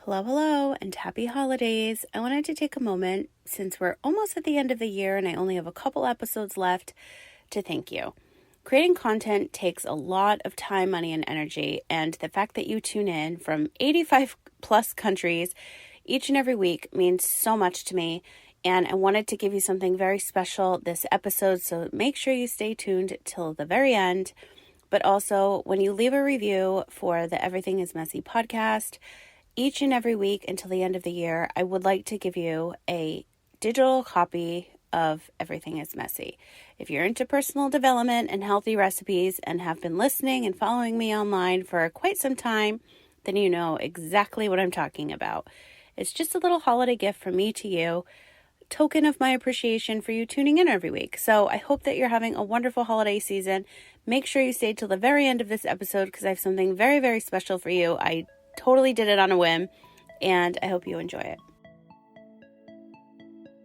Hello, and happy holidays. I wanted to take a moment, since we're almost at the end of the year and I only have a couple episodes left, to thank you. Creating content takes a lot of time, money, and energy, and the fact that you tune in from 85 plus countries each and every week means so much to me, and I wanted to give you something very special this episode, so make sure you stay tuned till the very end. But also, when you leave a review for the Everything is Messy podcast, each and every week until the end of the year, I would like to give you a digital copy of Everything is Messy. If you're into personal development and healthy recipes and have been listening and following me online for quite some time, then you know exactly what I'm talking about. It's just a little holiday gift from me to you, token of my appreciation for you tuning in every week. So I hope that you're having a wonderful holiday season. Make sure you stay till the very end of this episode because I have something very, very special for you. I totally did it on a whim, and I hope you enjoy it.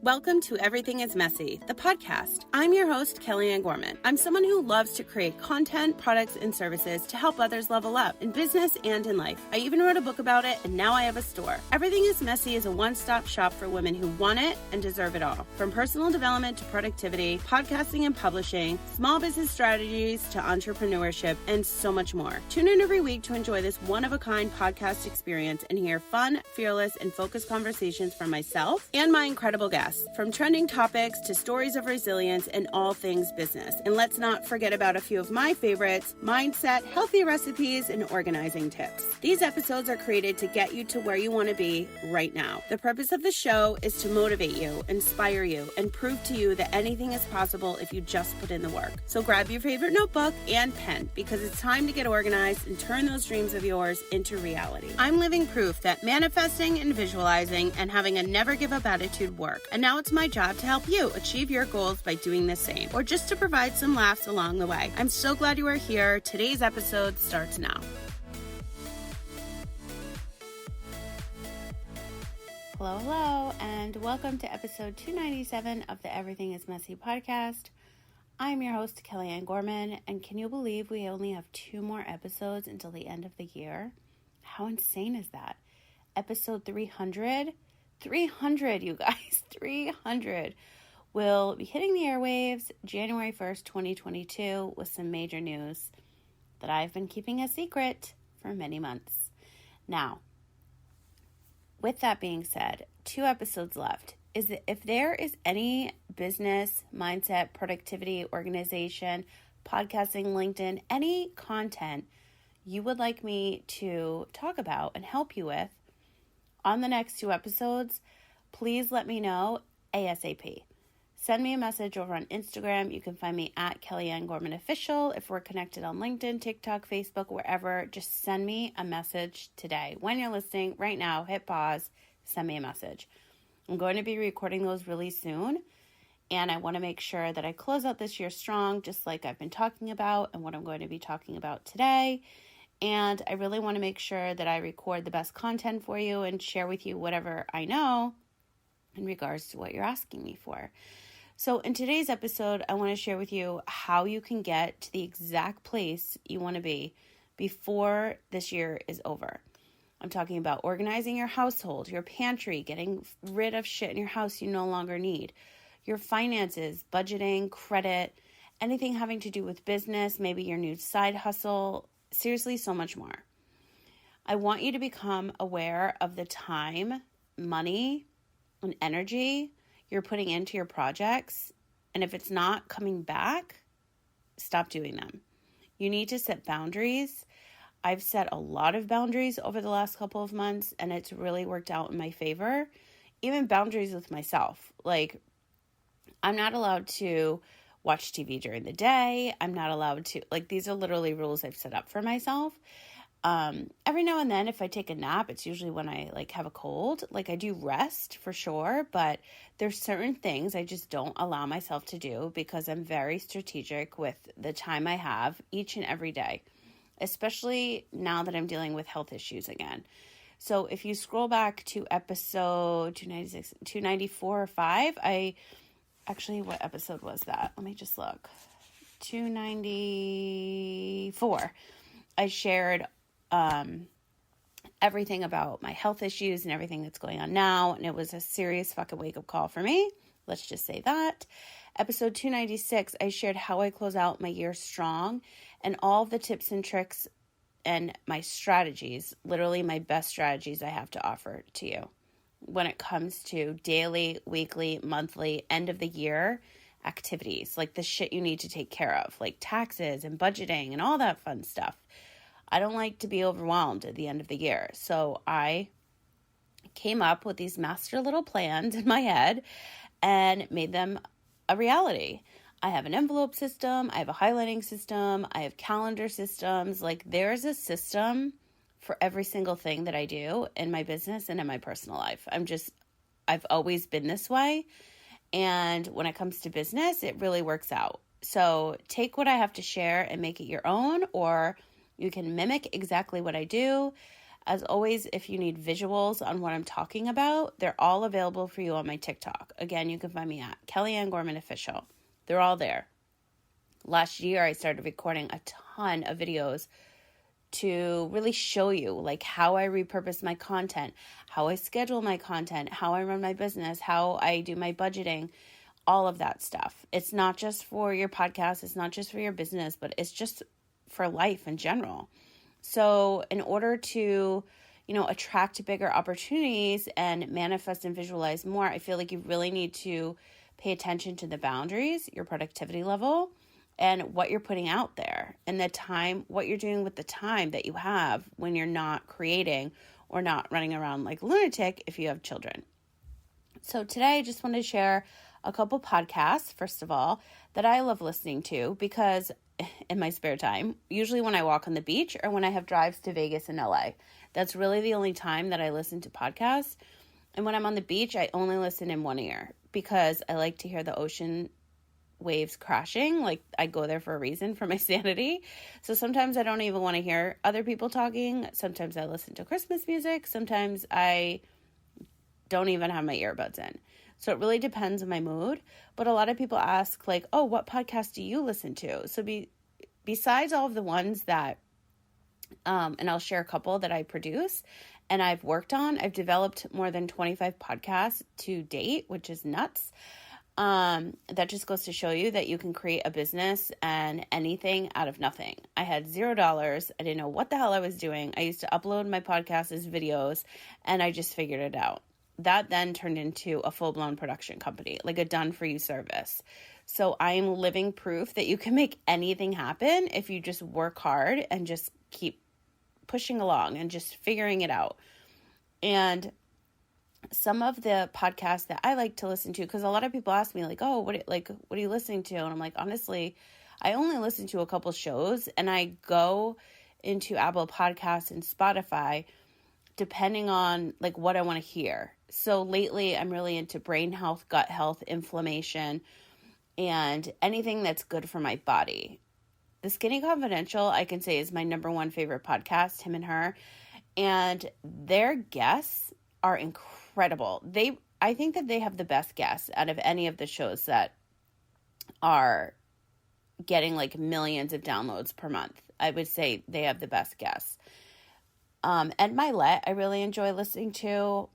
Welcome to Everything is Messy, the podcast. I'm your host, Kellyanne Gorman. I'm someone who loves to create content, products, and services to help others level up in business and in life. I even wrote a book about it, and now I have a store. Everything is Messy is a one-stop shop for women who want it and deserve it all. From personal development to productivity, podcasting and publishing, small business strategies to entrepreneurship, and so much more. Tune in every week to enjoy this one-of-a-kind podcast experience and hear fun, fearless, and focused conversations from myself and my incredible guests. From trending topics to stories of resilience and all things business. And let's not forget about a few of my favorites: mindset, healthy recipes, and organizing tips. These episodes are created to get you to where you want to be right now. The purpose of the show is to motivate you, inspire you, and prove to you that anything is possible if you just put in the work. So grab your favorite notebook and pen, because it's time to get organized and turn those dreams of yours into reality. I'm living proof that manifesting and visualizing and having a never give up attitude work. And now it's my job to help you achieve your goals by doing the same, or just to provide some laughs along the way. I'm so glad you are here. Today's episode starts now. Hello, and welcome to episode 297 of the Everything is Messy podcast. I'm your host, Kellyanne Gorman, and can you believe we only have 2 more episodes until the end of the year? How insane is that? Episode 300? 300, you guys, 300 will be hitting the airwaves January 1st, 2022 with some major news that I've been keeping a secret for many months. Now, with that being said, 2 episodes left. If there is any business, mindset, productivity, organization, podcasting, LinkedIn, any content you would like me to talk about and help you with on the next 2 episodes, please let me know ASAP. Send me a message over on Instagram. You can find me at Kellyanne Gorman Official. If we're connected on LinkedIn, TikTok, Facebook, wherever, just send me a message today. When you're listening right now, hit pause, send me a message. I'm going to be recording those really soon, and I want to make sure that I close out this year strong, just like I've been talking about and what I'm going to be talking about today. And I really want to make sure that I record the best content for you and share with you whatever I know in regards to what you're asking me for. So in today's episode, I want to share with you how you can get to the exact place you want to be before this year is over. I'm talking about organizing your household, your pantry, getting rid of shit in your house you no longer need, your finances, budgeting, credit, anything having to do with business, maybe your new side hustle. Seriously, so much more. I want you to become aware of the time, money, and energy you're putting into your projects. And if it's not coming back, stop doing them. You need to set boundaries. I've set a lot of boundaries over the last couple of months, and it's really worked out in my favor. Even boundaries with myself. Like, I'm not allowed to watch TV during the day. I'm not allowed to, these are literally rules I've set up for myself. Every now and then, if I take a nap, it's usually when I have a cold. I do rest for sure, but there's certain things I just don't allow myself to do because I'm very strategic with the time I have each and every day, especially now that I'm dealing with health issues again. So if you scroll back to episode 296, 294 or 5, what episode was that? Let me just look. 294. I shared everything about my health issues and everything that's going on now. And it was a serious fucking wake-up call for me. Let's just say that. Episode 296, I shared how I close out my year strong and all the tips and tricks and my strategies, literally my best strategies I have to offer to you when it comes to daily, weekly, monthly, end of the year activities, like the shit you need to take care of, like taxes and budgeting and all that fun stuff. I don't like to be overwhelmed at the end of the year. So I came up with these master little plans in my head and made them a reality. I have an envelope system. I have a highlighting system. I have calendar systems. Like there's a system for every single thing that I do in my business and in my personal life. I've always been this way. And when it comes to business, it really works out. So take what I have to share and make it your own, or you can mimic exactly what I do. As always, if you need visuals on what I'm talking about, they're all available for you on my TikTok. Again, you can find me at Kellyanne Gorman Official. They're all there. Last year, I started recording a ton of videos to really show you like how I repurpose my content, how I schedule my content, how I run my business, how I do my budgeting, all of that stuff. It's not just for your podcast. It's not just for your business, but it's just for life in general. So in order to, attract bigger opportunities and manifest and visualize more, I feel like you really need to pay attention to the boundaries, your productivity level, and what you're putting out there and the time, what you're doing with the time that you have when you're not creating or not running around like a lunatic if you have children. So today I just want to share a couple podcasts, first of all, that I love listening to because in my spare time, usually when I walk on the beach or when I have drives to Vegas and LA. That's really the only time that I listen to podcasts. And when I'm on the beach, I only listen in one ear because I like to hear the ocean waves crashing. Like I go there for a reason, for my sanity. So sometimes I don't even want to hear other people talking. Sometimes I listen to Christmas music. Sometimes I don't even have my earbuds in. So it really depends on my mood. But a lot of people ask like, oh, what podcast do you listen to? So besides all of the ones that, and I'll share a couple that I produce and I've worked on, I've developed more than 25 podcasts to date, which is nuts. That just goes to show you that you can create a business and anything out of nothing. I had $0. I didn't know what the hell I was doing. I used to upload my podcast as videos and I just figured it out. That then turned into a full-blown production company, like a done-for-you service. So I'm living proof that you can make anything happen if you just work hard and just keep pushing along and just figuring it out. And some of the podcasts that I like to listen to, because a lot of people ask me like, oh, what are you listening to? And I'm like, honestly, I only listen to a couple shows and I go into Apple Podcasts and Spotify depending on like what I want to hear. So lately I'm really into brain health, gut health, inflammation, and anything that's good for my body. The Skinny Confidential, I can say, is my number one favorite podcast, him and her. And their guests are incredible. I think that they have the best guests out of any of the shows that are getting like millions of downloads per month. I would say they have the best guests. Ed Milet, I really enjoy listening to.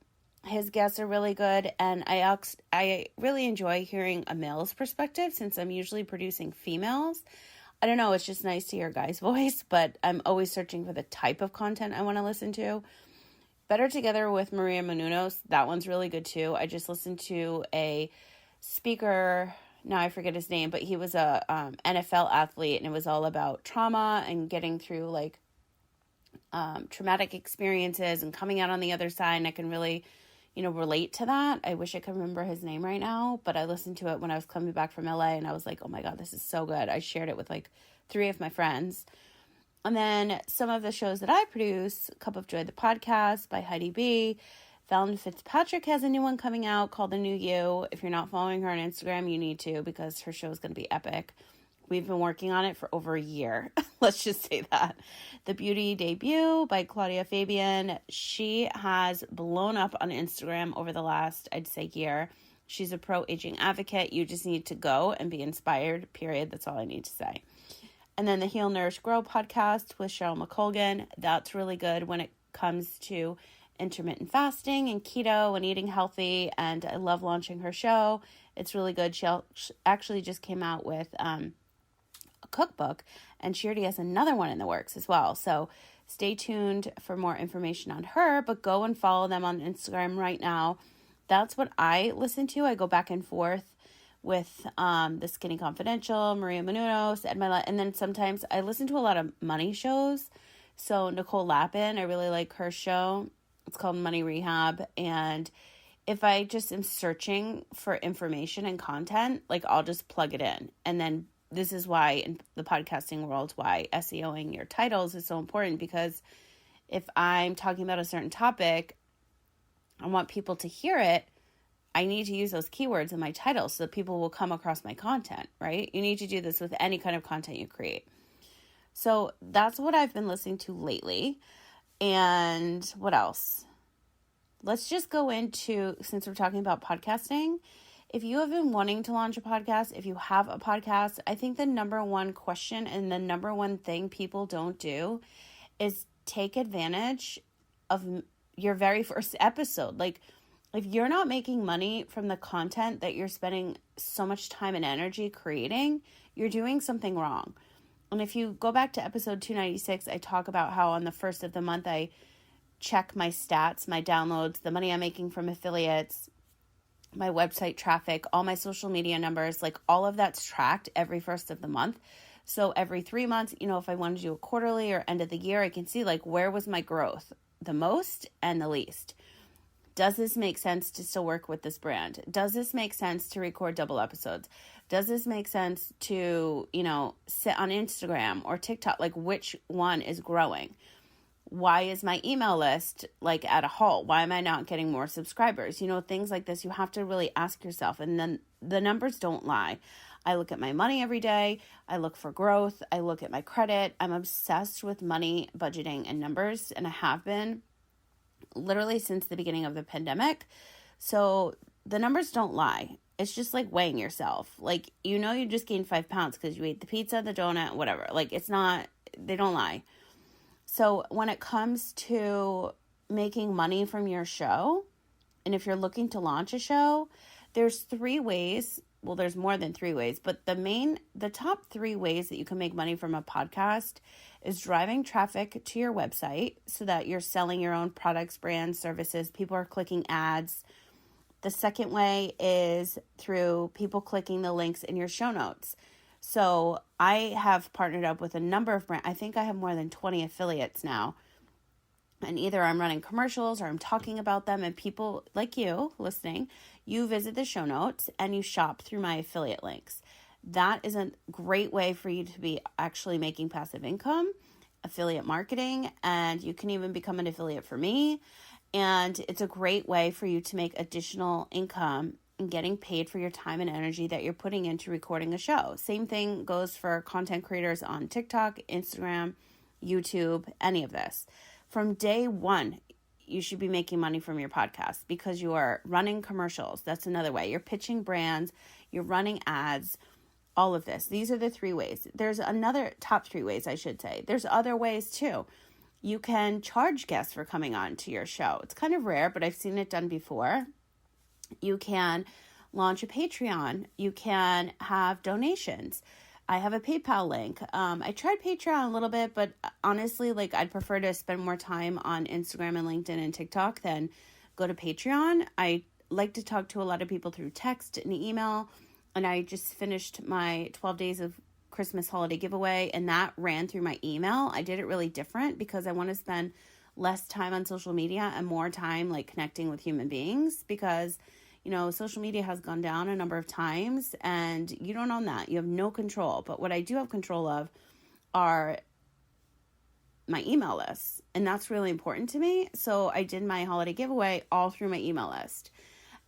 His guests are really good, and I really enjoy hearing a male's perspective since I'm usually producing females. I don't know, it's just nice to hear a guy's voice, but I'm always searching for the type of content I want to listen to. Better Together with Maria Menounos, that one's really good too. I just listened to a speaker, now I forget his name, but he was a NFL athlete, and it was all about trauma and getting through like traumatic experiences and coming out on the other side, and I can really relate to that. I wish I could remember his name right now, but I listened to it when I was coming back from LA and I was like, oh my God, this is so good. I shared it with like 3 of my friends. And then some of the shows that I produce, Cup of Joy, the podcast by Heidi B. Fallon Fitzpatrick has a new one coming out called The New You. If you're not following her on Instagram, you need to, because her show is going to be epic. We've been working on it for over a year. Let's just say that. The Beauty Debut by Claudia Fabian. She has blown up on Instagram over the last, I'd say, year. She's a pro-aging advocate. You just need to go and be inspired, period. That's all I need to say. And then the Heal, Nourish, Grow podcast with Cheryl McColgan. That's really good when it comes to intermittent fasting and keto and eating healthy. And I love launching her show. It's really good. She actually just came out with a cookbook, and she already has another one in the works as well. So stay tuned for more information on her, but go and follow them on Instagram right now. That's what I listen to. I go back and forth with the Skinny Confidential, Maria Menounos, and then sometimes I listen to a lot of money shows. So Nicole Lapin, I really like her show. It's called Money Rehab. And if I just am searching for information and content, like I'll just plug it in. And then this is why in the podcasting world, why SEOing your titles is so important, because if I'm talking about a certain topic, I want people to hear it, I need to use those keywords in my title so that people will come across my content, right? You need to do this with any kind of content you create. So that's what I've been listening to lately. And what else? Let's just go into, since we're talking about podcasting, if you have been wanting to launch a podcast, if you have a podcast, I think the number one question and the number one thing people don't do is take advantage of your very first episode. Like, if you're not making money from the content that you're spending so much time and energy creating, you're doing something wrong. And if you go back to episode 296, I talk about how on the first of the month, I check my stats, my downloads, the money I'm making from affiliates, my website traffic, all my social media numbers, like all of that's tracked every first of the month. So every 3 months, if I want to do a quarterly or end of the year, I can see like where was my growth the most and the least. Does this make sense to still work with this brand? Does this make sense to record double episodes? Does this make sense to, sit on Instagram or TikTok? Like, which one is growing? Why is my email list like at a halt? Why am I not getting more subscribers? Things like this, you have to really ask yourself. And then the numbers don't lie. I look at my money every day. I look for growth. I look at my credit. I'm obsessed with money, budgeting, and numbers. And I have been literally since the beginning of the pandemic. So the numbers don't lie. It's just like weighing yourself. Like, you just gained 5 pounds because you ate the pizza, the donut, whatever. Like, they don't lie. So when it comes to making money from your show, and if you're looking to launch a show, there's 3 ways. Well, there's more than 3 ways, but the top 3 ways that you can make money from a podcast is driving traffic to your website so that you're selling your own products, brands, services. People are clicking ads. The second way is through people clicking the links in your show notes. So I have partnered up with a number of brands. I think I have more than 20 affiliates now. And either I'm running commercials or I'm talking about them, and people like you listening, you visit the show notes and you shop through my affiliate links. That is a great way for you to be actually making passive income, affiliate marketing, and you can even become an affiliate for me. And it's a great way for you to make additional income and getting paid for your time and energy that you're putting into recording a show. Same thing goes for content creators on TikTok, Instagram, YouTube, any of this. From day one, you should be making money from your podcast because you are running commercials. That's another way. You're pitching brands, you're running ads, all of this. These are the 3 ways. There's another top 3 ways, I should say. There's other ways too. You can charge guests for coming on to your show. It's kind of rare, but I've seen it done before. You can launch a Patreon. You can have donations. I have a PayPal link. I tried Patreon a little bit, but honestly, I'd prefer to spend more time on Instagram and LinkedIn and TikTok than go to Patreon. I like to talk to a lot of people through text and email, and I just finished my 12 days of Christmas holiday giveaway, and that ran through my email. I did it really different because I want to spend less time on social media and more time connecting with human beings, because social media has gone down a number of times and you don't own that. You have no control. But what I do have control of are my email lists. And that's really important to me. So I did my holiday giveaway all through my email list.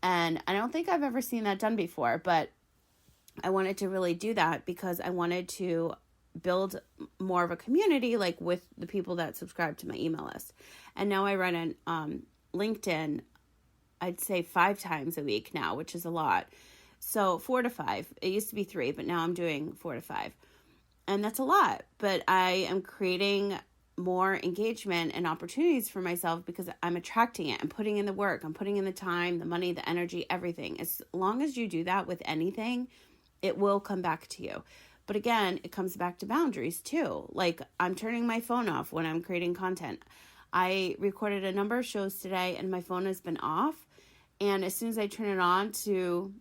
And I don't think I've ever seen that done before, but I wanted to really do that because I wanted to build more of a community with the people that subscribe to my email list. And now I run an LinkedIn, I'd say 5 times a week now, which is a lot. So 4 to 5. It used to be 3, but now I'm doing 4 to 5. And that's a lot. But I am creating more engagement and opportunities for myself because I'm attracting it. I'm putting in the work. I'm putting in the time, the money, the energy, everything. As long as you do that with anything, it will come back to you. But again, it comes back to boundaries too. Like, I'm turning my phone off when I'm creating content. I recorded a number of shows today and my phone has been off. And as soon as I turn it on to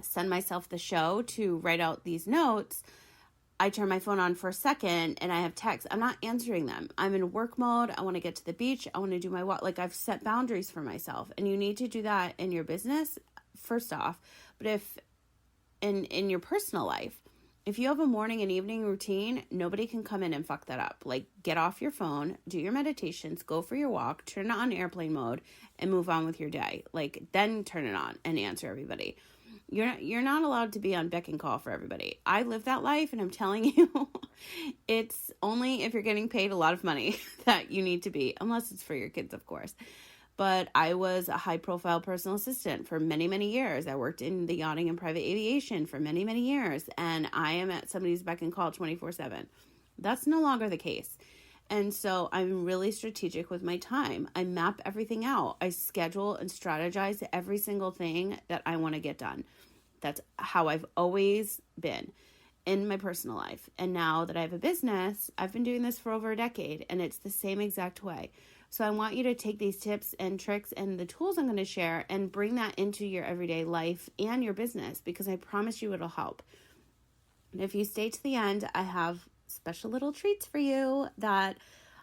send myself the show to write out these notes, I turn my phone on for a second and I have texts. I'm not answering them. I'm in work mode. I want to get to the beach. I want to do my walk. Like, I've set boundaries for myself, and you need to do that in your business first off. But if in your personal life, if you have a morning and evening routine, nobody can come in and fuck that up. Like, get off your phone, do your meditations, go for your walk, turn it on airplane mode, and move on with your day. Like, then turn it on and answer everybody. You're not allowed to be on beck and call for everybody. I live that life, and I'm telling you, it's only if you're getting paid a lot of money that you need to be, unless it's for your kids, of course. But I was a high-profile personal assistant for many, many years. I worked in the yachting and private aviation for many, many years, and I am at somebody's beck and call 24/7. That's no longer the case. And so I'm really strategic with my time. I map everything out. I schedule and strategize every single thing that I want to get done. That's how I've always been in my personal life. And now that I have a business, I've been doing this for over a decade, and it's the same exact way. So I want you to take these tips and tricks and the tools I'm going to share and bring that into your everyday life and your business, because I promise you it'll help. And if you stay to the end, I have special little treats for you that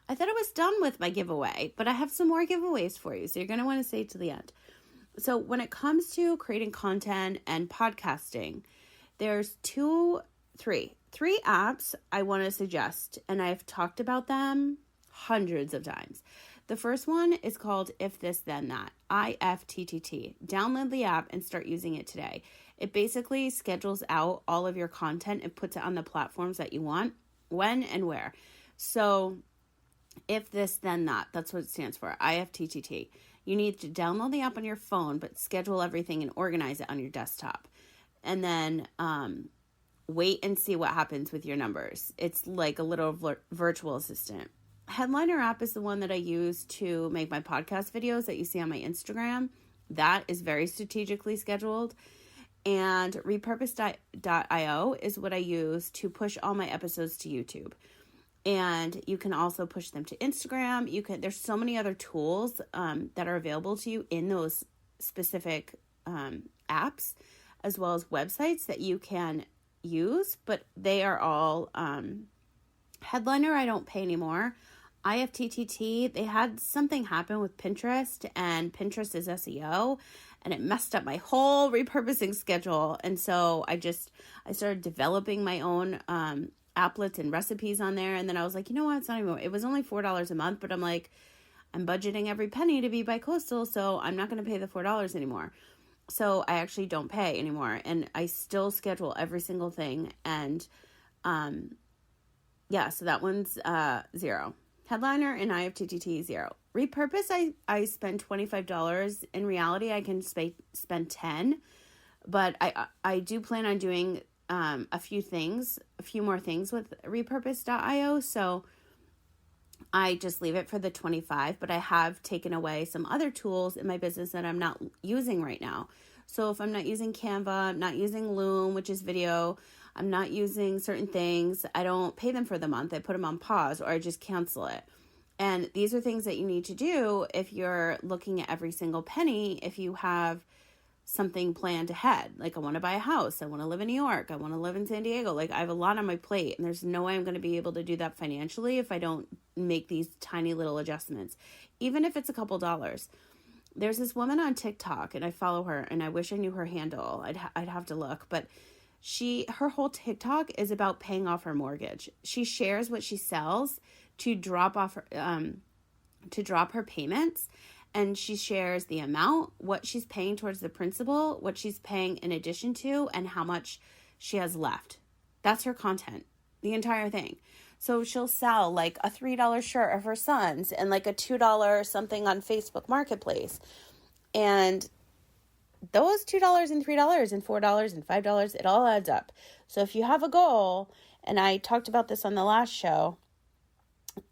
I thought I was done with my giveaway, but I have some more giveaways for you. So you're going to want to stay to the end. So when it comes to creating content and podcasting, there's three apps I want to suggest, and I've talked about them hundreds of times. The first one is called If This Then That, Ifttt. Download the app and start using it today. It basically schedules out all of your content and puts it on the platforms that you want, when and where. So If This Then That, that's what it stands for, Ifttt. You need to download the app on your phone, but schedule everything and organize it on your desktop. And then wait and see what happens with your numbers. It's like a little virtual assistant. Headliner app is the one that I use to make my podcast videos that you see on my Instagram. That is very strategically scheduled. And repurpose.io is what I use to push all my episodes to YouTube. And you can also push them to Instagram. There's so many other tools that are available to you in those specific apps, as well as websites that you can use, but they are all Headliner. I don't pay anymore. Ifttt, they had something happen with Pinterest, and Pinterest is SEO, and it messed up my whole repurposing schedule. And so I started developing my own applets and recipes on there. And then I was like, you know what? It's not even, it was only $4 a month, but I'm like, I'm budgeting every penny to be bi-coastal, so I'm not going to pay the $4 anymore. So I actually don't pay anymore, and I still schedule every single thing. And so that one's $0. Headliner and Ifttt, $0. Repurpose, I spend $25. In reality, I can spend $10, but I do plan on doing a few more things with repurpose.io. So I just leave it for the $25, but I have taken away some other tools in my business that I'm not using right now. So if I'm not using Canva, I'm not using Loom, which is video, I'm not using certain things, I don't pay them for the month. I put them on pause, or I just cancel it. And these are things that you need to do if you're looking at every single penny, if you have something planned ahead. Like, I want to buy a house, I want to live in New York, I want to live in San Diego. Like, I have a lot on my plate, and there's no way I'm going to be able to do that financially if I don't make these tiny little adjustments, even if it's a couple dollars. There's this woman on TikTok, and I follow her, and I wish I knew her handle. I'd have to look, but her whole TikTok is about paying off her mortgage. She shares what she sells to drop her payments. And she shares the amount, what she's paying towards the principal, what she's paying in addition to, and how much she has left. That's her content, the entire thing. So she'll sell like a $3 shirt of her son's and like a $2 something on Facebook Marketplace. And those $2 and $3 and $4 and $5, it all adds up. So if you have a goal, and I talked about this on the last show,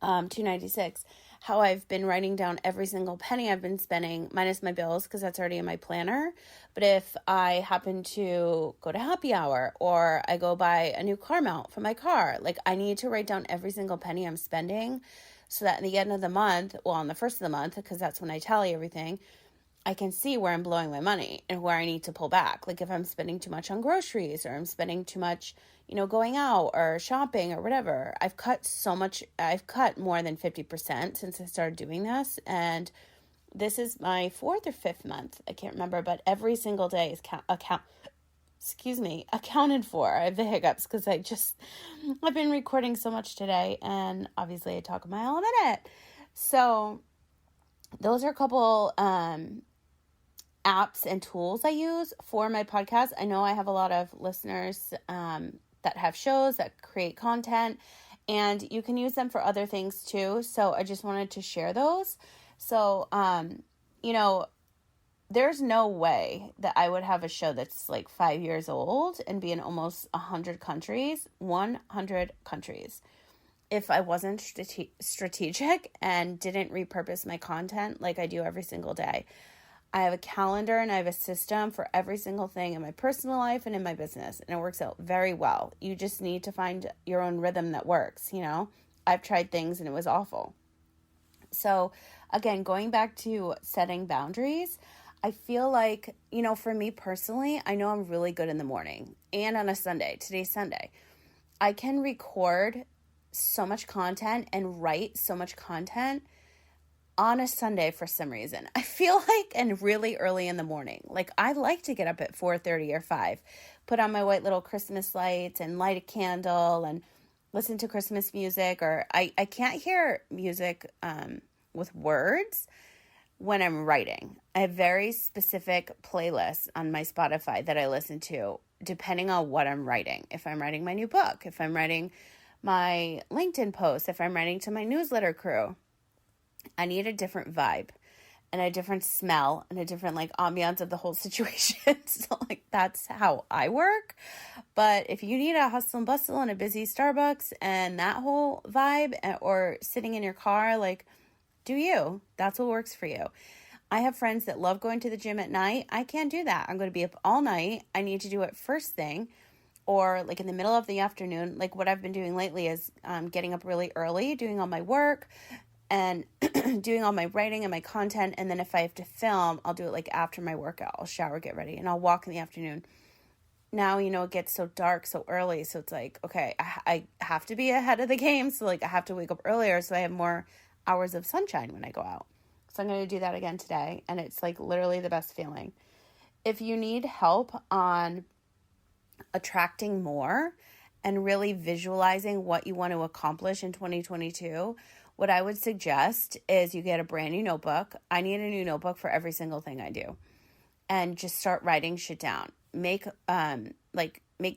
$296, how I've been writing down every single penny I've been spending, minus my bills, because that's already in my planner. But if I happen to go to happy hour or I go buy a new car mount for my car, like I need to write down every single penny I'm spending so that at the end of the month, well, on the first of the month, because that's when I tally everything, I can see where I'm blowing my money and where I need to pull back. Like if I'm spending too much on groceries or I'm spending too much, going out or shopping or whatever. I've cut more than 50% since I started doing this. And this is my fourth or fifth month. I can't remember, but every single day is accounted for. I have the hiccups because I've been recording so much today, and obviously I talk a mile a minute. So those are a couple apps and tools I use for my podcast. I know I have a lot of listeners that have shows that create content, and you can use them for other things too. So I just wanted to share those. So, there's no way that I would have a show that's like 5 years old and be in almost 100 countries, if I wasn't strategic and didn't repurpose my content like I do every single day. I have a calendar and I have a system for every single thing in my personal life and in my business, and it works out very well. You just need to find your own rhythm that works, I've tried things and it was awful. So again, going back to setting boundaries, I feel like, for me personally, I know I'm really good in the morning and on a Sunday. Today's Sunday. I can record so much content and write so much content on a Sunday for some reason. I feel like, and really early in the morning, like I like to get up at 4:30 or 5, put on my white little Christmas lights and light a candle and listen to Christmas music. Or I can't hear music with words when I'm writing. I have very specific playlists on my Spotify that I listen to depending on what I'm writing. If I'm writing my new book, if I'm writing my LinkedIn post, if I'm writing to my newsletter crew, I need a different vibe and a different smell and a different ambiance of the whole situation. So that's how I work. But if you need a hustle and bustle and a busy Starbucks and that whole vibe, or sitting in your car, do you? That's what works for you. I have friends that love going to the gym at night. I can't do that. I'm going to be up all night. I need to do it first thing or in the middle of the afternoon. What I've been doing lately is getting up really early, doing all my work and doing all my writing and my content. And then if I have to film, I'll do it after my workout. I'll shower, get ready, and I'll walk in the afternoon. Now, it gets so dark so early. So it's okay, I have to be ahead of the game. So I have to wake up earlier so I have more hours of sunshine when I go out. So I'm going to do that again today. And it's literally the best feeling. If you need help on attracting more and really visualizing what you want to accomplish in 2022, what I would suggest is you get a brand new notebook. I need a new notebook for every single thing I do. And just start writing shit down. Make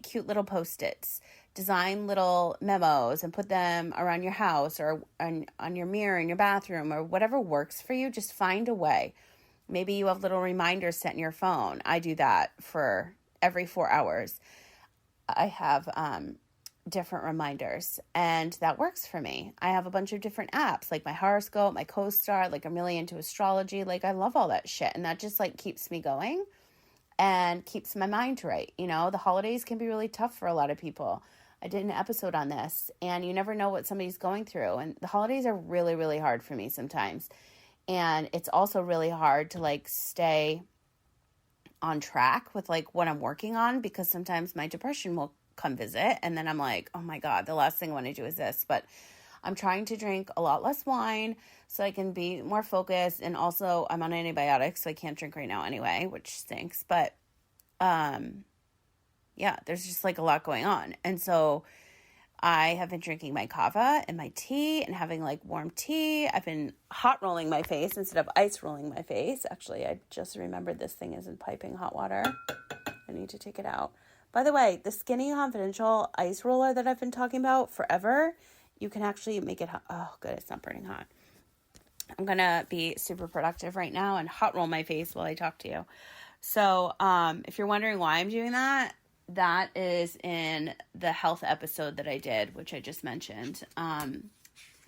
cute little Post-its. Design little memos and put them around your house or on your mirror in your bathroom or whatever works for you. Just find a way. Maybe you have little reminders set in your phone. I do that for every 4 hours. I have different reminders, and that works for me. I have a bunch of different apps, like my horoscope, my co-star, I'm really into astrology. I love all that shit, and that just keeps me going and keeps my mind right. The holidays can be really tough for a lot of people. I did an episode on this, and you never know what somebody's going through, and the holidays are really, really hard for me sometimes. And it's also really hard to stay on track with what I'm working on, because sometimes my depression will come visit, and then I'm oh my God, the last thing I want to do is this. But I'm trying to drink a lot less wine so I can be more focused. And also I'm on antibiotics, so I can't drink right now anyway, which stinks. But yeah, there's just a lot going on. And so I have been drinking my kava and my tea and having warm tea. I've been hot rolling my face instead of ice rolling my face. Actually, I just remembered this thing isn't piping hot water. I need to take it out. By the way, the Skinny Confidential ice roller that I've been talking about forever, you can actually make it hot. Oh, good. It's not burning hot. I'm going to be super productive right now and hot roll my face while I talk to you. So if you're wondering why I'm doing that, that is in the health episode that I did, which I just mentioned.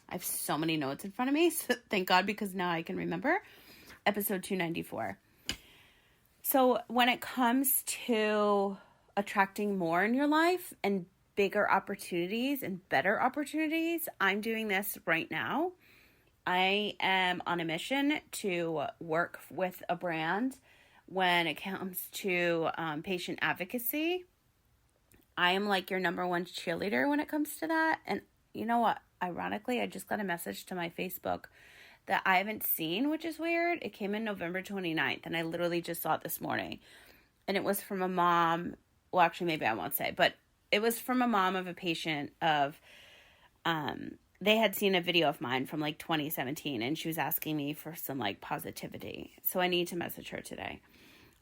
I have so many notes in front of me. So thank God, because now I can remember. Episode 294. So when it comes to attracting more in your life and bigger opportunities and better opportunities, I'm doing this right now. I am on a mission to work with a brand when it comes to patient advocacy. I am like your number one cheerleader when it comes to that. And you know what? Ironically, I just got a message to my Facebook that I haven't seen, which is weird. It came in November 29th, and I literally just saw it this morning. And it was from a mom. Well, actually, maybe I won't say, but it was from a mom of a patient of, they had seen a video of mine from like 2017, and she was asking me for some like positivity. So I need to message her today.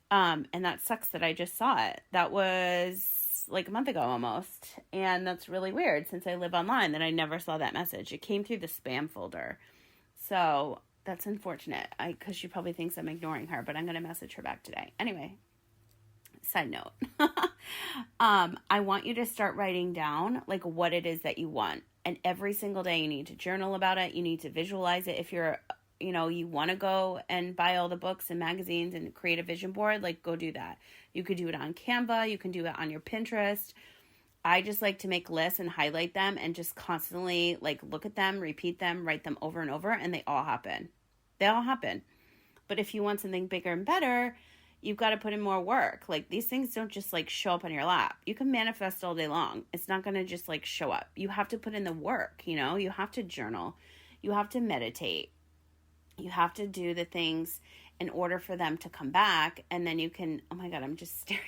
And that sucks that I just saw it. That was like a month ago almost. And that's really weird since I live online that I never saw that message. It came through the spam folder. So that's unfortunate because she probably thinks I'm ignoring her, but I'm going to message her back today. Anyway, side note. I want you to start writing down like what it is that you want. And every single day you need to journal about it. You need to visualize it. If you're, you want to go and buy all the books and magazines and create a vision board, like go do that. You could do it on Canva. You can do it on your Pinterest. I just like to make lists and highlight them and just constantly like look at them, repeat them, write them over and over, and they all happen. They all happen. But if you want something bigger and better, you've got to put in more work. Like these things don't just like show up on your lap. You can manifest all day long. It's not going to just like show up. You have to put in the work, you have to journal. You have to meditate. You have to do the things in order for them to come back. And then you can, oh my God, I'm just staring.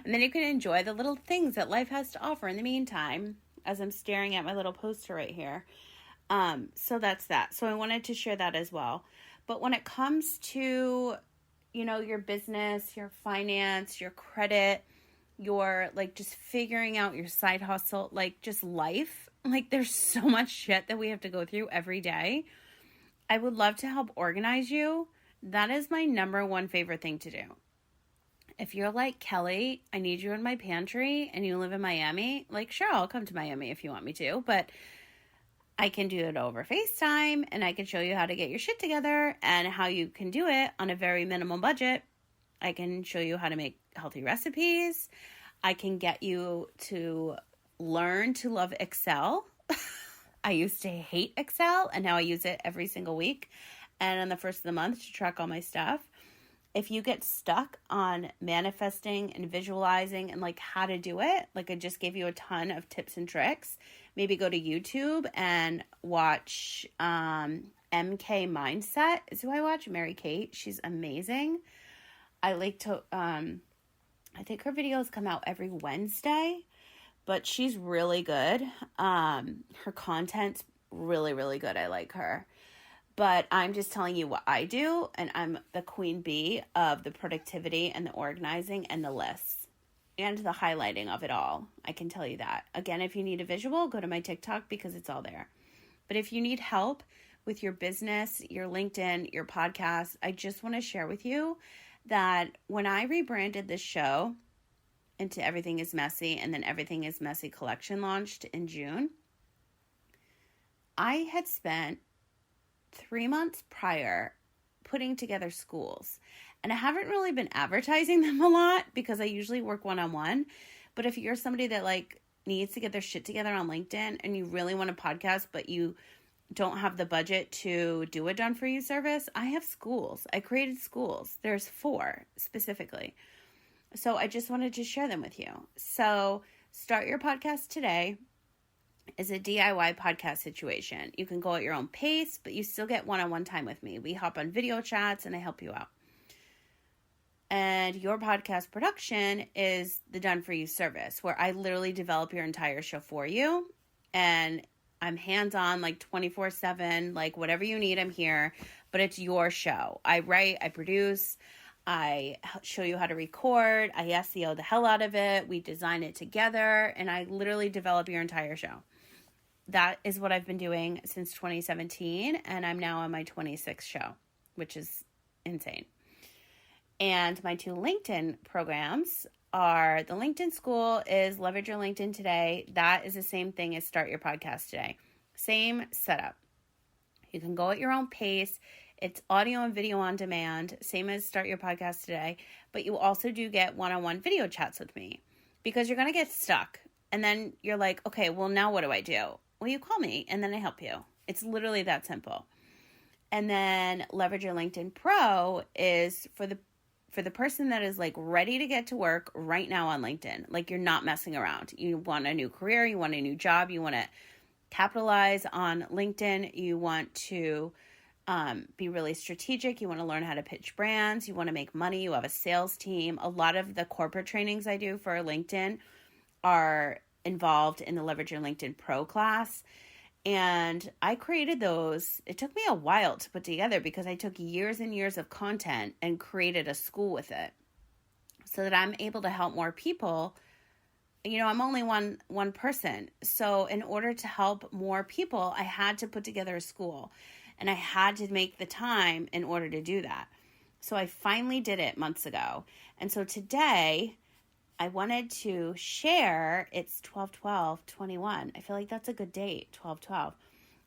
And then you can enjoy the little things that life has to offer in the meantime, as I'm staring at my little poster right here. So that's that. So I wanted to share that as well. But when it comes to, your business, your finance, your credit, your like just figuring out your side hustle, like just life, like there's so much shit that we have to go through every day. I would love to help organize you. That is my number one favorite thing to do. If you're like, Kelly, I need you in my pantry and you live in Miami, like, sure, I'll come to Miami if you want me to, but I can do it over FaceTime and I can show you how to get your shit together and how you can do it on a very minimal budget. I can show you how to make healthy recipes. I can get you to learn to love Excel. I used to hate Excel and now I use it every single week and on the first of the month to track all my stuff. If you get stuck on manifesting and visualizing and like how to do it, like I just gave you a ton of tips and tricks, maybe go to YouTube and watch MK Mindset is who I watch, Mary Kate. She's amazing. I like to, I think her videos come out every Wednesday, but she's really good. Her content's really, really good. I like her. But I'm just telling you what I do, and I'm the queen bee of the productivity and the organizing and the lists and the highlighting of it all. I can tell you that. Again, if you need a visual, go to my TikTok because it's all there. But if you need help with your business, your LinkedIn, your podcast, I just want to share with you that when I rebranded this show into Everything is Messy and then Everything is Messy collection launched in June, I had spent 3 months prior putting together schools. And I haven't really been advertising them a lot because I usually work one-on-one. But if you're somebody that like needs to get their shit together on LinkedIn and you really want a podcast, but you don't have the budget to do a done for you service, I have schools. I created schools. There's 4 specifically. So I just wanted to share them with you. So start your podcast today. Is a DIY podcast situation. You can go at your own pace, but you still get one-on-one time with me. We hop on video chats and I help you out. And your podcast production is the done for you service where I literally develop your entire show for you. And I'm hands-on like 24/7, like whatever you need, I'm here, but it's your show. I write, I produce, I show you how to record, I SEO the hell out of it, we design it together, and I literally develop your entire show. That is what I've been doing since 2017, and I'm now on my 26th show, which is insane. And my 2 LinkedIn programs are, the LinkedIn School is Leverage Your LinkedIn Today. That is the same thing as Start Your Podcast Today. Same setup. You can go at your own pace. It's audio and video on demand, same as Start Your Podcast Today, but you also do get one-on-one video chats with me because you're going to get stuck. And then you're like, okay, well, now what do I do? Well, you call me and then I help you. It's literally that simple. And then Leverage Your LinkedIn Pro is for the person that is like ready to get to work right now on LinkedIn. Like you're not messing around. You want a new career, you want a new job, you want to capitalize on LinkedIn, you want to be really strategic, you want to learn how to pitch brands, you want to make money, you have a sales team. A lot of the corporate trainings I do for LinkedIn are involved in the Leverage Your LinkedIn Pro class. And I created those. It took me a while to put together because I took years and years of content and created a school with it so that I'm able to help more people. You know, I'm only one person. So in order to help more people, I had to put together a school and I had to make the time in order to do that. So I finally did it months ago. And so today I wanted to share, it's 12/12/21. I feel like that's a good date, 12/12,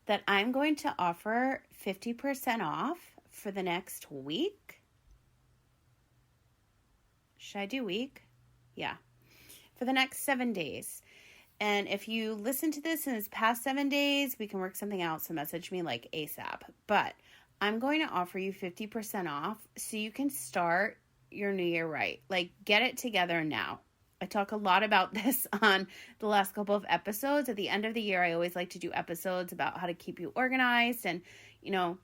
that I'm going to offer 50% off for the next week. Should I do week? Yeah. For the next 7 days. And if you listen to this in its past 7 days, we can work something out. So message me like ASAP. But I'm going to offer you 50% off so you can start your new year right. Like get it together now. I talk a lot about this on the last couple of episodes. At the end of the year, I always like to do episodes about how to keep you organized and, you know,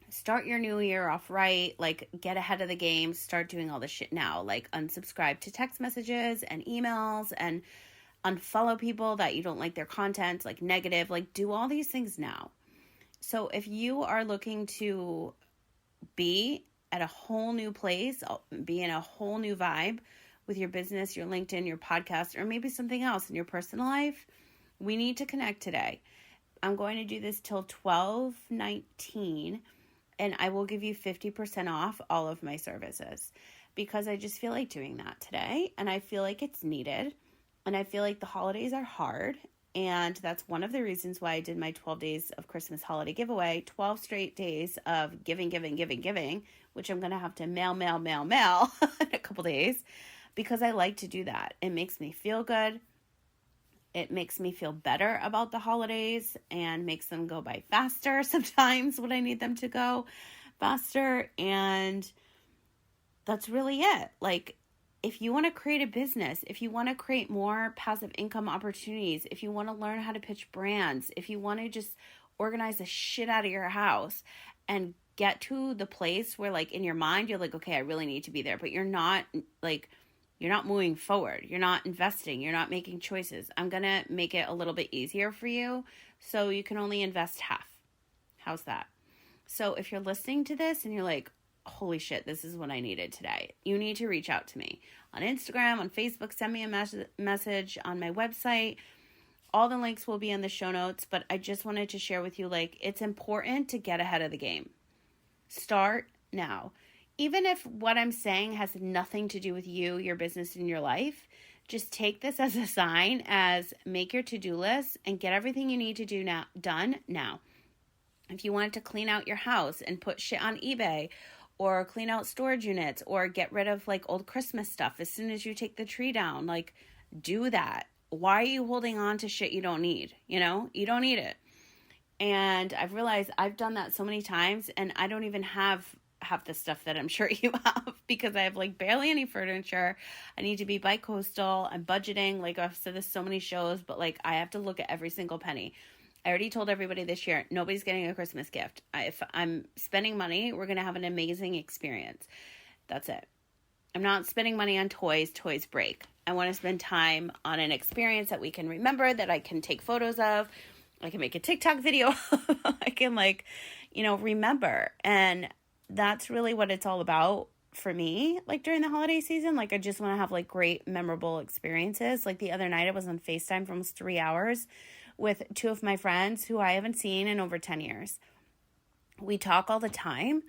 start your new year off right. Like get ahead of the game, start doing all this shit now. Like unsubscribe to text messages and emails and unfollow people that you don't like their content, like negative, like do all these things now. So if you are looking to be at a whole new place, be in a whole new vibe with your business, your LinkedIn, your podcast, or maybe something else in your personal life, we need to connect today. I'm going to do this till 12/19, and I will give you 50% off all of my services because I just feel like doing that today, and I feel like it's needed, and I feel like the holidays are hard, and that's one of the reasons why I did my 12 days of Christmas holiday giveaway, 12 straight days of giving, which I'm going to have to mail in a couple days, because I like to do that. It makes me feel good. It makes me feel better about the holidays and makes them go by faster sometimes when I need them to go faster. And that's really it. Like, if you want to create a business, if you want to create more passive income opportunities, if you want to learn how to pitch brands, if you want to just organize the shit out of your house and get to the place where, like, in your mind, you're like, okay, I really need to be there, but you're not moving forward. You're not investing. You're not making choices. I'm going to make it a little bit easier for you so you can only invest half. How's that? So if you're listening to this and you're like, holy shit, this is what I needed today, you need to reach out to me on Instagram, on Facebook, send me a message on my website. All the links will be in the show notes, but I just wanted to share with you, like, it's important to get ahead of the game. Start now. Even if what I'm saying has nothing to do with you, your business, and your life, just take this as a sign, as make your to-do list and get everything you need to do now done now. If you wanted to clean out your house and put shit on eBay, or clean out storage units, or get rid of like old Christmas stuff as soon as you take the tree down, like do that. Why are you holding on to shit you don't need? You know, you don't need it. And I've realized I've done that so many times, and I don't even have half the stuff that I'm sure you have, because I have like barely any furniture. I need to be bi-coastal. I'm budgeting. Like I've said this so many shows, but like I have to look at every single penny. I already told everybody this year, nobody's getting a Christmas gift. If I'm spending money, we're going to have an amazing experience. That's it. I'm not spending money on toys. Toys break. I want to spend time on an experience that we can remember, that I can take photos of. I can make a TikTok video. I can remember. And that's really what it's all about for me. Like during the holiday season, like I just want to have like great, memorable experiences. Like the other night I was on FaceTime for almost 3 hours with two of my friends who I haven't seen in over 10 years. We talk all the time,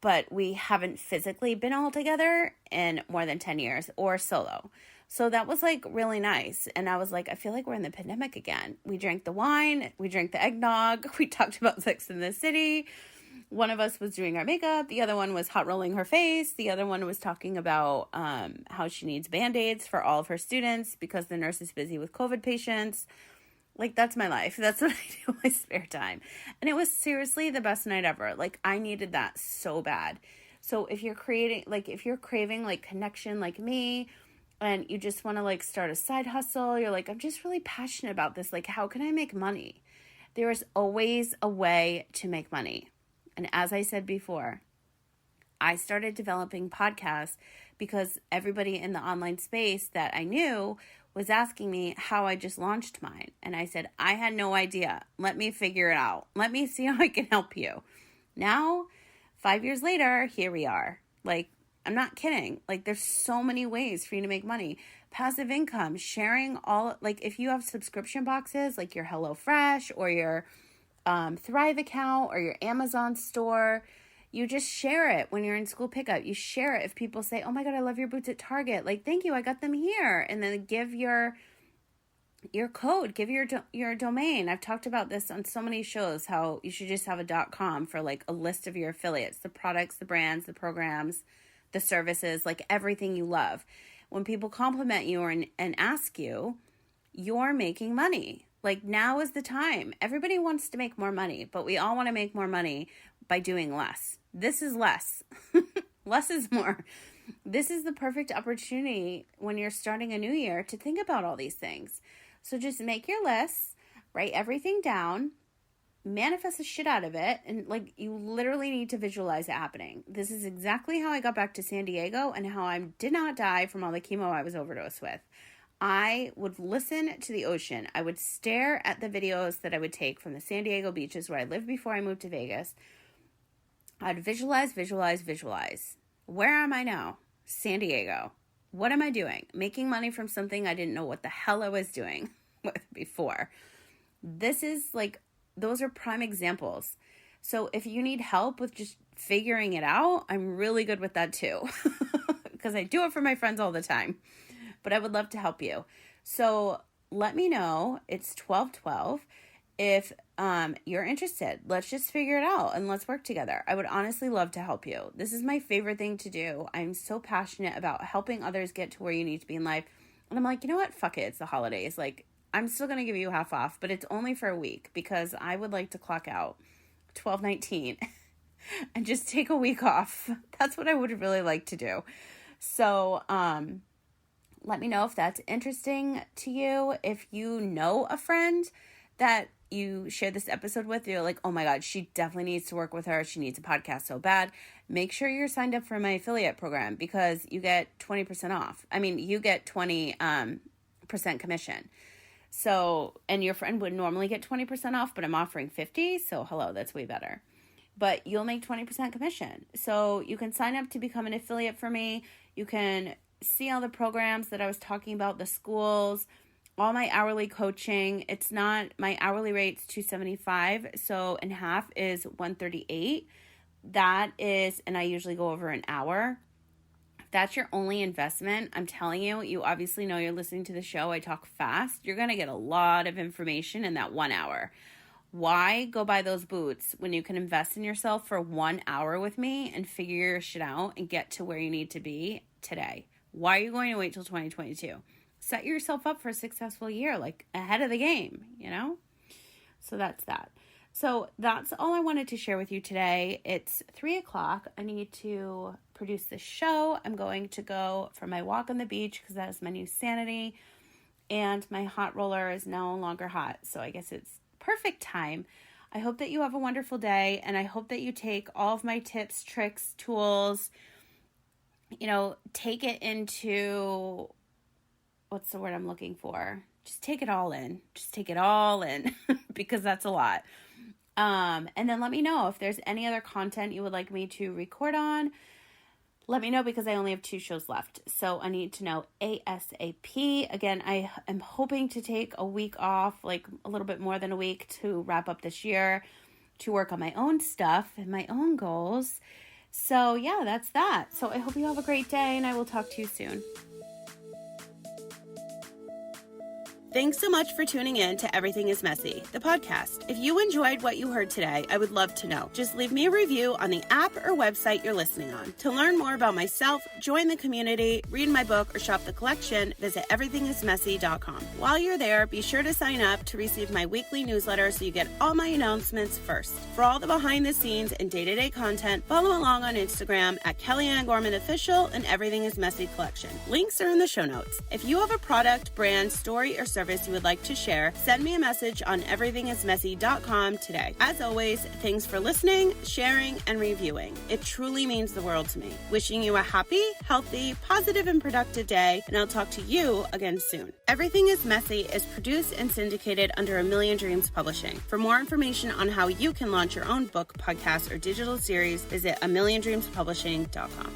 but we haven't physically been all together in more than 10 years or solo. So that was like really nice. And I was like, I feel like we're in the pandemic again. We drank the wine, we drank the eggnog, we talked about Sex in the City. One of us was doing our makeup. The other one was hot rolling her face. The other one was talking about how she needs Band-Aids for all of her students because the nurse is busy with COVID patients. Like, that's my life. That's what I do in my spare time. And it was seriously the best night ever. Like, I needed that so bad. So if you're craving like connection like me, and you just want to like start a side hustle, you're like, I'm just really passionate about this. Like, how can I make money? There is always a way to make money. And as I said before, I started developing podcasts because everybody in the online space that I knew was asking me how I just launched mine. And I said, I had no idea. Let me figure it out. Let me see how I can help you. Now, 5 years later, here we are. Like, I'm not kidding. Like, there's so many ways for you to make money. Passive income, sharing all, like if you have subscription boxes, like your HelloFresh or your Thrive account or your Amazon store, you just share it when you're in school pickup. You share it if people say, oh my God, I love your boots at Target. Like, thank you, I got them here. And then give your code, give your domain. I've talked about this on so many shows, how you should just have a .com for like a list of your affiliates, the products, the brands, the programs, the services, like everything you love. When people compliment you and ask you, you're making money. Like, now is the time. Everybody wants to make more money, but we all want to make more money by doing less. This is less. Less is more. This is the perfect opportunity when you're starting a new year to think about all these things. So just make your lists, write everything down, manifest the shit out of it, and like, you literally need to visualize it happening. This is exactly how I got back to San Diego and how I did not die from all the chemo I was overdosed with. I would listen to the ocean. I would stare at the videos that I would take from the San Diego beaches where I lived before I moved to Vegas. I'd visualize. Where am I now? San Diego. What am I doing? Making money from something I didn't know what the hell I was doing with before. This is like, those are prime examples. So if you need help with just figuring it out, I'm really good with that too. Because I do it for my friends all the time. But I would love to help you. So let me know. It's 12/12. If you're interested, let's just figure it out and let's work together. I would honestly love to help you. This is my favorite thing to do. I'm so passionate about helping others get to where you need to be in life. And I'm like, you know what? Fuck it. It's the holidays. Like, I'm still going to give you half off, but it's only for a week because I would like to clock out 12/19 and just take a week off. That's what I would really like to do. So, let me know if that's interesting to you. If you know a friend that you share this episode with, you're like, oh my God, she definitely needs to work with her. She needs a podcast so bad. Make sure you're signed up for my affiliate program because you get 20% off. I mean, you get 20% commission. So, and your friend would normally get 20% off, but I'm offering 50. So hello, that's way better. But you'll make 20% commission. So you can sign up to become an affiliate for me. You can see all the programs that I was talking about, the schools, all my hourly coaching. It's not, my hourly rate's $275, so in half is $138. That is, and I usually go over an hour. If that's your only investment, I'm telling you, you obviously know, you're listening to the show, I talk fast. You're going to get a lot of information in that 1 hour. Why go buy those boots when you can invest in yourself for 1 hour with me and figure your shit out and get to where you need to be today? Why are you going to wait till 2022? Set yourself up for a successful year, like ahead of the game, you know? So that's that. So that's all I wanted to share with you today. It's 3:00. I need to produce this show. I'm going to go for my walk on the beach because that is my new sanity. And my hot roller is no longer hot. So I guess it's perfect time. I hope that you have a wonderful day. And I hope that you take all of my tips, tricks, tools, you know, take it into, what's the word I'm looking for? Just take it all in. Just take it all in because that's a lot. And then let me know if there's any other content you would like me to record on. Let me know because I only have 2 shows left. So I need to know ASAP. Again, I am hoping to take a week off, like a little bit more than a week to wrap up this year, to work on my own stuff and my own goals. So yeah, that's that. So I hope you have a great day, and I will talk to you soon. Thanks so much for tuning in to Everything is Messy, the podcast. If you enjoyed what you heard today, I would love to know. Just leave me a review on the app or website you're listening on. To learn more about myself, join the community, read my book, or shop the collection, visit everythingismessy.com. While you're there, be sure to sign up to receive my weekly newsletter so you get all my announcements first. For all the behind the scenes and day-to-day content, follow along on Instagram at Kellyanne Gorman Official and Everything is Messy Collection. Links are in the show notes. If you have a product, brand, story, or service you would like to share, send me a message on everythingismessy.com today. As always, thanks for listening, sharing, and reviewing. It truly means the world to me. Wishing you a happy, healthy, positive, and productive day, and I'll talk to you again soon. Everything is Messy is produced and syndicated under A Million Dreams Publishing. For more information on how you can launch your own book, podcast, or digital series, visit amilliondreamspublishing.com.